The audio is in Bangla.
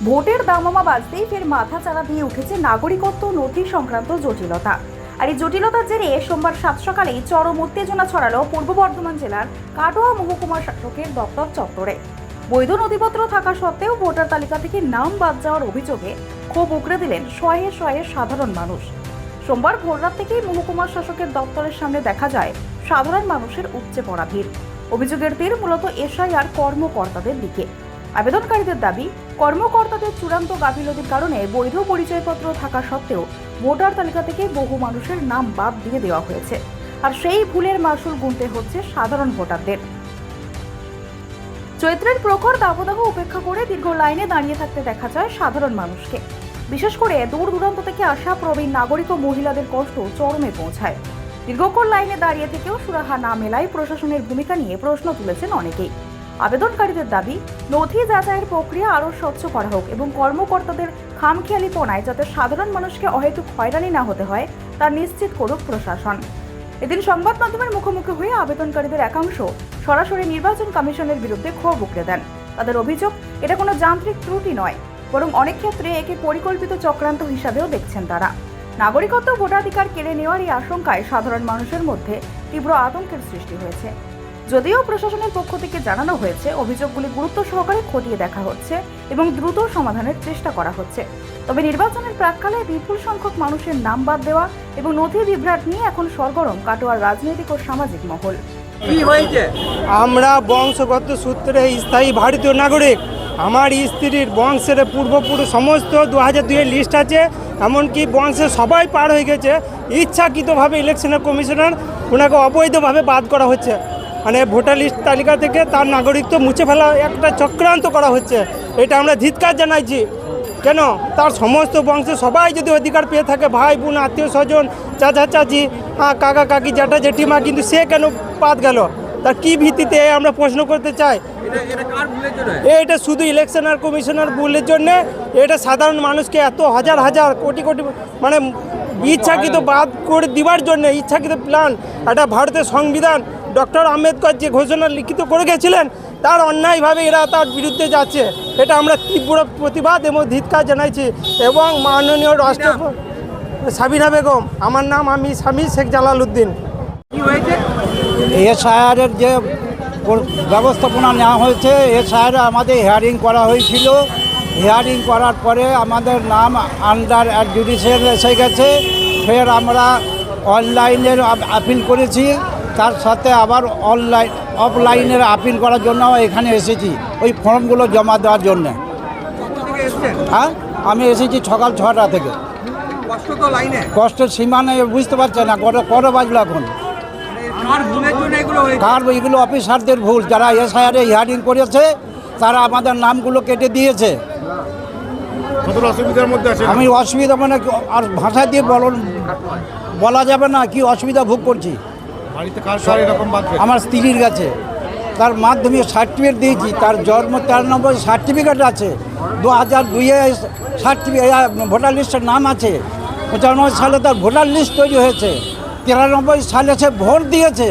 ভোটের দামামা বাজতেই ফের মাথা চাড়া দিয়ে উঠেছে নাগরিকত্ব নথি সংক্রান্ত জটিলতা। আর এই জটিলতার জেরে সোমবার সাত সকালেই চরম উত্তেজনা ছড়ালো পূর্ব বর্ধমান জেলার কাটোয়া মহকুমা শাসকের দপ্তর চত্বরে। বৈধ নথিপত্র থাকা সত্ত্বেও ভোটার তালিকা থেকে নাম বাদ যাওয়ার অভিযোগে ক্ষোভ উগরে দিলেন শয়ে শয়ে সাধারণ মানুষ। সোমবার ভোররাত থেকেই মহকুমা শাসকের দপ্তরের সামনে দেখা যায় সাধারণ মানুষের উপচে পড়া ভিড়। অভিযোগের তীর মূলত এসআইআর কর্মকর্তাদের দিকে। আবেদনকারীদের দাবি, কর্মকর্তাদের চূড়ান্ত গাফিলতির কারণে বৈধ পরিচয়পত্র থাকা সত্ত্বেও ভোটার তালিকা থেকে বহু মানুষের নাম বাদ দিয়ে দেওয়া হয়েছে, আর সেই ভুলের মাসুল গুনতে হচ্ছে সাধারণ ভোটারদের। চৈত্রের প্রখর দাবদাহ উপেক্ষা করে দীর্ঘ লাইনে দাঁড়িয়ে থাকতে দেখা যায় সাধারণ মানুষকে। বিশেষ করে দূর দূরান্ত থেকে আসা প্রবীণ নাগরিক ও মহিলাদের কষ্ট চরমে পৌঁছায়। দীর্ঘক্ষণ লাইনে দাঁড়িয়ে থেকেও সুরাহা না মেলায় প্রশাসনের ভূমিকা নিয়ে প্রশ্ন তুলেছেন অনেকেই। আবেদনকারীদের দাবি, নথি যাচাইয়ের প্রক্রিয়া আরও স্বচ্ছ করা হোক এবং কর্মকর্তাদের খামখেয়ালিপনায় যাতে সাধারণ মানুষকে অহেতুক হয়রানি না হতে হয় তা নিশ্চিত করুক প্রশাসন। এদিন সংবাদ মাধ্যমের মুখোমুখি হয়ে আবেদনকারীদের একাংশ সরাসরি নির্বাচন কমিশনের বিরুদ্ধে ক্ষোভ উগরে দেন। তাদের অভিযোগ, এটা কোনো যান্ত্রিক ত্রুটি নয়, বরং অনেক ক্ষেত্রে একে পরিকল্পিত চক্রান্ত হিসাবেও দেখছেন তারা। নাগরিকত্ব ভোটাধিকার কেড়ে নেওয়ার এই আশঙ্কায় সাধারণ মানুষের মধ্যে তীব্র আতঙ্কের সৃষ্টি হয়েছে। যদিও প্রশাসনের পক্ষ থেকে জানানো হয়েছে অভিযোগগুলি গুরুত্ব সহকারে খতিয়ে দেখা হচ্ছে এবং দ্রুত সমাধানের চেষ্টা করা হচ্ছে, তবে নির্বাচনের প্রাক্কালে বিপুল সংখ্যক মানুষের নাম বাদ দেওয়া এবং নথি বিভ্রাট নিয়ে এখন সরগরম কাটোয়ার রাজনৈতিক ও সামাজিক মহল। কি হয়েছে? আমরা বংশগত সূত্রে স্থায়ী ভারতীয় নাগরিক। আমার স্ত্রীর বংশের পূর্বপুরুষ সমস্ত 2002 লিস্ট আছে, এমনকি বংশের সবাই পার হয়ে গেছে। ইচ্ছাকৃতভাবে ইলেকশনের কমিশনার ওনাকে অবৈধভাবে বাদ করা হচ্ছে, মানে ভোটার লিস্ট তালিকা থেকে তার নাগরিকত্ব মুছে ফেলা একটা চক্রান্ত করা হচ্ছে। এটা আমরা ধিক্কার জানাইছি। কেন? তার সমস্ত বংশের সবাই যদি অধিকার পেয়ে থাকে, ভাই বোন আত্মীয় স্বজন চাচা চাচি কাকা কাকি জ্যাঠা জেঠিমা, কিন্তু সে কেন বাদ গেল? তার কি ভিত্তিতে আমরা প্রশ্ন করতে চাই। এটা শুধু ইলেকশনার কমিশনার ভুলের জন্য, এটা সাধারণ মানুষকে এত হাজার হাজার কোটি কোটি মানে ইচ্ছাকৃত বাদ করে দেওয়ার জন্য ইচ্ছাকৃত প্ল্যান। এটা ভারতের সংবিধান ডক্টর আম্বেদকর যে ঘোষণা লিখিত করে গেছিলেন, তার অন্যায়ভাবে এরা তার বিরুদ্ধে যাচ্ছে। এটা আমরা তীব্র প্রতিবাদ এবং ধিক্কার জানাইছি। এবং মাননীয় রাষ্ট্রপতি সাবিনা বেগম, আমার নাম, আমি স্বামী শেখ জালালউদ্দিন। কি হয়েছে? এসআইআরের যে ব্যবস্থাপনা নেওয়া হয়েছে, এসআইআর আমাদের হিয়ারিং করা হয়েছিল। হিয়ারিং করার পরে আমাদের নাম আন্ডার জুডিশিয়াল এসে গেছে। ফের আমরা অনলাইনের আপিল করেছি, তার সাথে আবার অফলাইনের আপিল করার জন্য এখানে এসেছি, ওই ফর্মগুলো জমা দেওয়ার জন্য। হ্যাঁ, আমি এসেছি সকাল 6টা থেকে। কষ্টের সীমা নেই, বুঝতে পারছে না কটা বাজলো এখন। কার এগুলো অফিসারদের ভুল, যারা এসআইআরে হিয়ারিং করেছে তারা আমাদের নামগুলো কেটে দিয়েছে। আমি অসুবিধা মানে আর ভাষা দিয়ে বলা যাবে না কি অসুবিধা ভোগ করছি। আমার স্ত্রীর কাছে তার মাধ্যমে সার্টিফিকেট দিয়েছি, তার জন্ম 13 নম্বর সার্টিফিকেট আছে, 2002-এ সার্টিফিকেট ভোটার লিস্টের নাম আছে, 95 সালে তার ভোটার লিস্ট তৈরি হয়েছে, 93 সালে সে ভোট দিয়েছে।